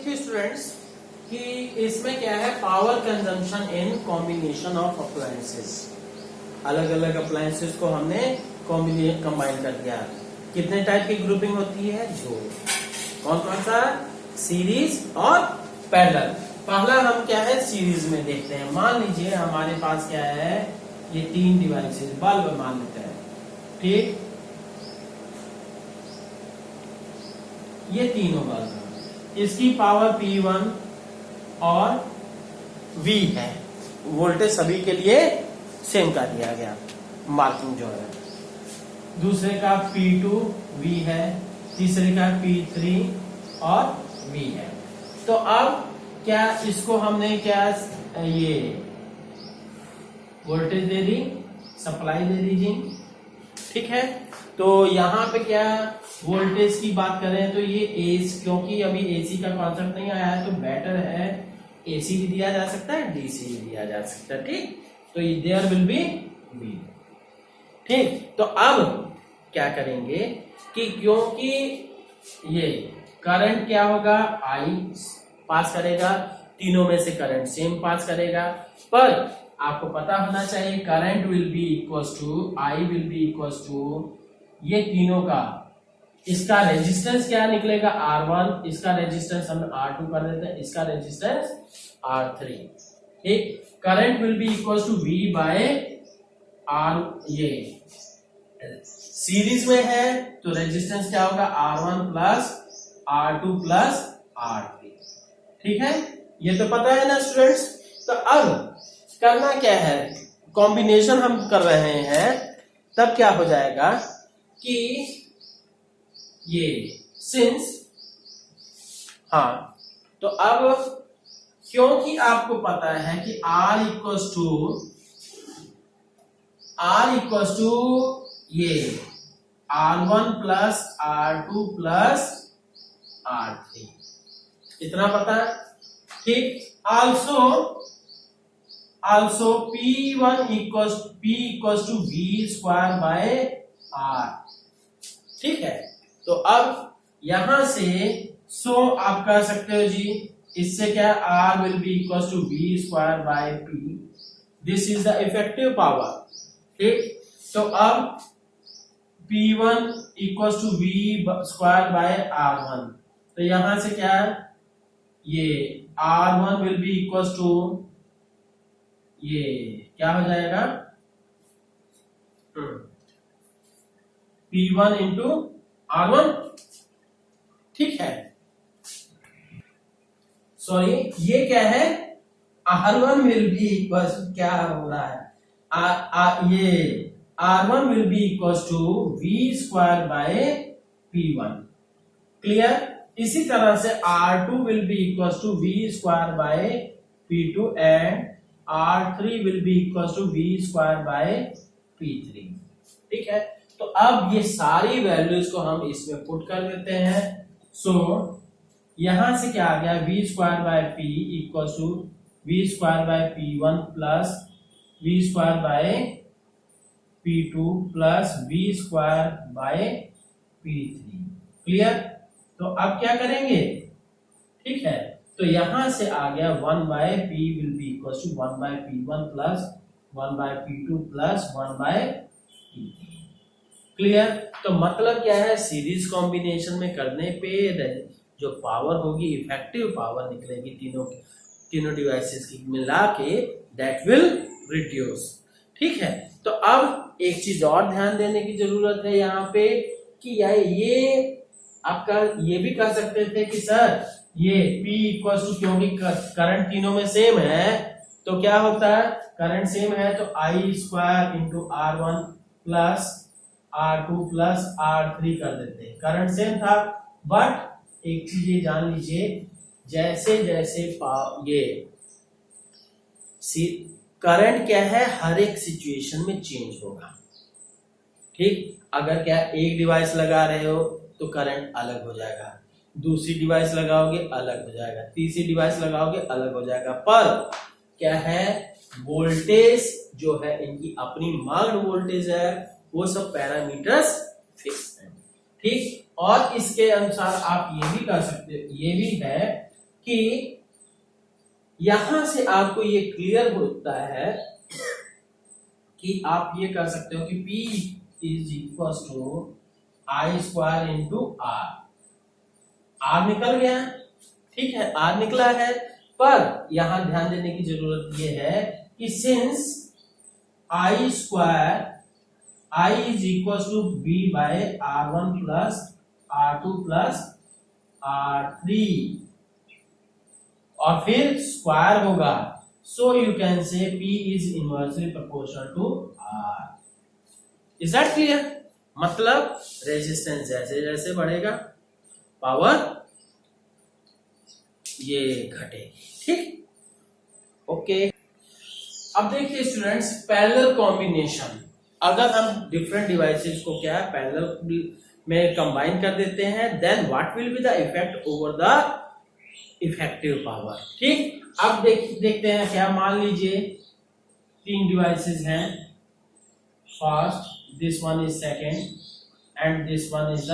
देखिए स्टूडेंट्स कि इसमें क्या है, power consumption in combination of appliances. अलग अलग अप्लायंसेस को हमने कंबाइन कर दिया। कितने टाइप की ग्रुपिंग होती है? दो। कौन कौन सा? सीरीज और पैरेलल। पहला हम क्या है, सीरीज में देखते हैं। मान लीजिए हमारे पास क्या है, ये तीन डिवाइसेस बल्ब मान लेते हैं, ठीक। ये तीनों बल्ब, इसकी पावर P1 और V है। वोल्टेज सभी के लिए सेम कर दिया गया, मार्किंग जो है। दूसरे का P2 V है, तीसरे का P3 और V है। तो अब क्या इसको हमने क्या ये वोल्टेज दे दी, सप्लाई दे दीजिए, ठीक है। तो यहाँ पे क्या वोल्टेज की बात करें तो ये एसी, क्योंकि अभी एसी का कॉन्सेप्ट नहीं आया है तो बेटर है एसी भी दिया जा सकता है, डीसी भी दिया जा सकता है, ठीक। तो देयर विल बी वी, ठीक। तो अब क्या करेंगे कि क्योंकि ये करंट क्या होगा, आई पास करेगा, तीनों में से करंट सेम पास करेगा, पर आपको पता होना चाहिए current will be equal to, I will be equal to ये तीनों का, इसका रेजिस्टेंस क्या निकलेगा, R1, इसका रेजिस्टेंस हम R2 कर देते हैं, इसका रेजिस्टेंस R3, ठीक। Current will be equal to V by R, ये सीरीज में है तो रेजिस्टेंस क्या होगा, R1 plus R2 plus R3, ठीक है। ये तो पता है ना स्टूडेंट्स। तो अब करना क्या है, कॉम्बिनेशन हम कर रहे हैं, तब क्या हो जाएगा कि ये सिंस, हाँ, तो अब क्योंकि आपको पता है कि R इक्वल टू ये R1 plus R2 plus R3, इतना पता है, ठीक। also P1 equals to V square by R, ठीक है। तो अब यहां से आप कह सकते हो जी, इससे क्या R will be equals to V square by P, this is the effective power, ठीक। तो अब P1 equals to V square by R1, तो यहां से क्या है, ये R1 will be equals to, ये क्या हो जाएगा, P1 इंटू R1, ठीक है। सॉरी, ये क्या है, R1 विल बी इक्वल, क्या हो रहा है, ये R1 will be equal to V square by P1, clear. इसी तरह से R2 will be equal to V square by P2 and R3 will be equal to V square by P3, ठीक है। तो अब ये सारी वैल्यूज को हम इसमें पुट कर देते हैं। यहां से क्या आ गया, V square by P equal to V square by P1 plus V square by P2 plus V square by P3, clear. तो अब क्या करेंगे, ठीक है। तो यहां से आ गया 1 by P will be equal to 1 by P1 plus 1 by P2 plus 1 by P3, clear. तो मतलब क्या है, सीरीज कॉम्बिनेशन में करने पे जो पावर होगी, इफेक्टिव पावर निकलेगी तीनों डिवाइसेस की मिला के, दैट विल रिड्यूस, ठीक है। तो अब एक चीज और ध्यान देने की जरूरत है यहाँ पे कि ये आपका ये भी कह सकते थे कि सर ये P इक्वल टू, क्योंकि करंट तीनों में सेम है तो क्या होता है, करंट सेम है तो I square into R1 plus R2 plus R3 कर देते हैं, करंट सेम था। बट एक चीज ये जान लीजिए, जैसे जैसे ये करंट क्या है, हर एक सिचुएशन में चेंज होगा, ठीक। अगर क्या एक डिवाइस लगा रहे हो तो करंट अलग हो जाएगा, दूसरी डिवाइस लगाओगे अलग हो जाएगा, तीसरी डिवाइस लगाओगे अलग हो जाएगा, पर क्या है, वोल्टेज जो है इनकी अपनी मार्क्ड वोल्टेज है, वो सब पैरामीटर्स फिक्स है, ठीक। और इसके अनुसार आप ये भी कर सकते हो, ये भी है कि यहां से आपको ये क्लियर होता है कि आप ये कर सकते हो कि P is equal to I square into R निकल गया, ठीक है, आर निकला है। पर यहां ध्यान देने की जरूरत ये है कि since I square I is equal to B by R1 plus R2 plus R3 और फिर स्क्वायर होगा, so you can say P is inversely proportional to R। Is that clear? मतलब रेजिस्टेंस जैसे जैसे बढ़ेगा पावर ये घटेगी, ठीक, ओके। अब देखिए स्टूडेंट्स, पैरेलल कॉम्बिनेशन, अगर हम डिफरेंट डिवाइसेस को क्या है पैरेलल में कंबाइन कर देते हैं, then what will be the effect over the effective power, ठीक। अब देखते हैं क्या, मान लीजिए 3 डिवाइसेस हैं, first, this one is second and this one is the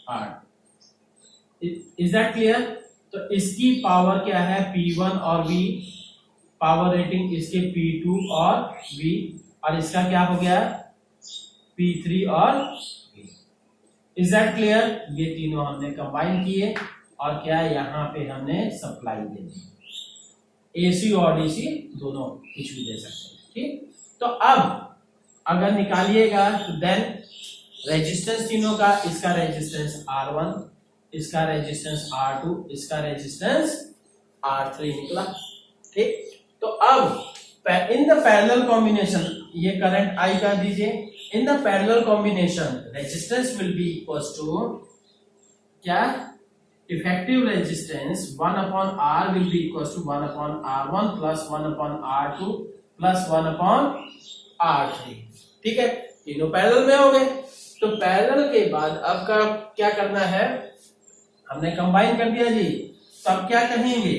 third. Is that clear? तो इसकी पावर क्या है P1 और V, पावर रेटिंग इसके P2 और V, और इसका क्या हो गया P3 और V। Is that clear? ये तीनों हमने कंबाइन किए और क्या यहाँ पे हमने सप्लाई दे दी, AC और DC दोनों कुछ भी दे सकते हैं, ठीक। तो अब अगर निकालिएगा तो देन रेजिस्टेंस तीनों का, इसका रेजिस्टेंस R1, इसका रेजिस्टेंस R2, इसका रेजिस्टेंस R3 निकला, ठीक। तो अब इन द पैरेलल कॉम्बिनेशन, ये करंट I का दीजिए, in the parallel combination resistance will be equal to क्या, effective resistance 1/R will be equal to 1/R1 plus 1/R2 plus 1/R3, ठीक है, तीनों पैरेलल में हो गए। तो पैरेलल के बाद अब का क्या करना है, हमने कंबाइन कर दिया जी, तब क्या कहेंगे,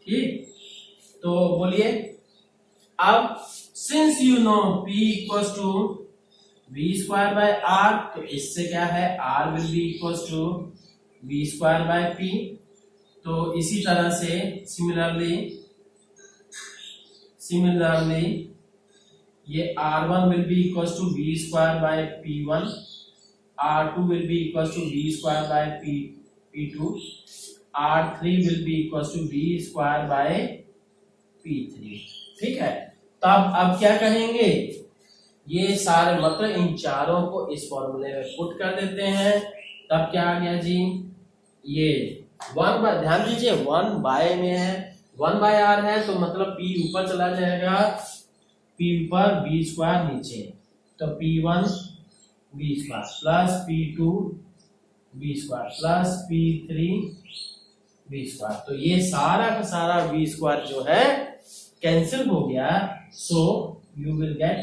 ठीक। तो बोलिए, अब since you know P equal to V square by R, तो इससे क्या है R will be equal to V square by P। तो इसी तरह से सिमिलरली ये R1 will be equal to V square by P1, R2 will be equal to V square by P2, R3 will be equal to V square by P3, ठीक है। तब अब क्या कहेंगे, ये सारे मतलब इन चारों को इस फॉर्मूले में पुट कर देते हैं, तब क्या आ गया जी, ये 1 बाय, ध्यान दीजिए 1 बाय में है, 1 बाय R है, तो मतलब P ऊपर चला जाएगा, P ऊपर V स्क्वायर नीचे, तो P1 V square plus P2 V square plus P3 V square. तो ये सारा का सारा V स्क्वायर जो है कैंसिल हो गया, so you will get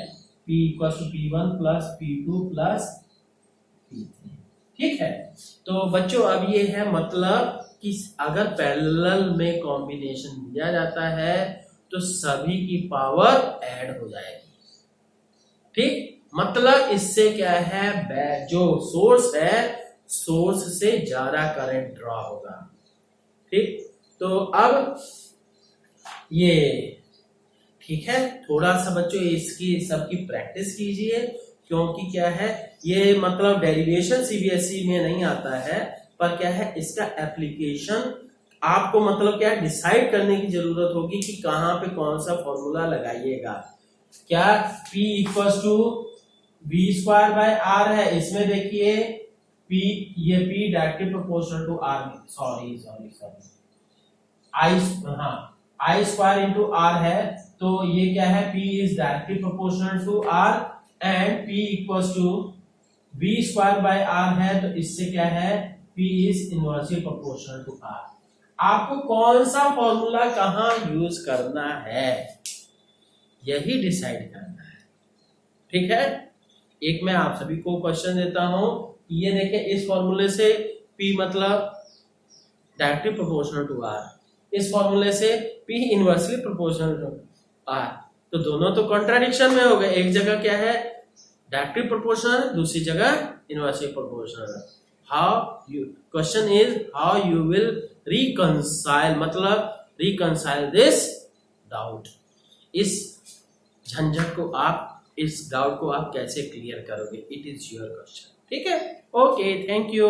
P equal to P1 plus P2 plus P3, ठीक है। तो बच्चों अब ये है मतलब कि अगर पैरेलल में कॉम्बिनेशन दिया जाता है तो सभी की पावर ऐड हो जाएगी, ठीक। मतलब इससे क्या है, जो सोर्स है सोर्स से ज्यादा करंट ड्रॉ होगा, ठीक। तो अब ये ठीक है, थोड़ा सा बच्चों इसकी सबकी प्रैक्टिस कीजिए, क्योंकि क्या है ये मतलब डेरिवेशन सीबीएसई में नहीं आता है, पर क्या है इसका एप्लीकेशन आपको मतलब क्या डिसाइड करने की जरूरत होगी कि कहां पे कौन सा फॉर्मूला लगाइएगा। क्या P equal to V square by R है, इसमें देखिए P, ये P directly proportional to R, sorry I square into R है, तो ये क्या है P is directly proportional to R and P equal to V square by R है, तो इससे क्या है P is inversely proportional to R। आपको कौन सा फॉर्मूला कहां यूज करना है यही डिसाइड करना है, ठीक है। एक मैं आप सभी को क्वेश्चन देता हूं, ये देखिए इस फॉर्मूले से P मतलब डायरेक्टली प्रोपोर्शनल टू R, इस फॉर्मूले से P inversely proportional to R, तो दोनों तो कॉन्ट्राडिक्शन में हो गए, एक जगह क्या है डायरेक्टली प्रोपोर्शनल, दूसरी जगह inversely proportional. How you, question is how you will reconcile मतलब रिकंसाइल दिस डाउट। इस झंझट को आप, इस डाउट को आप कैसे क्लियर करोगे, इट इज योर क्वेश्चन। ठीक है, ओके, थैंक यू।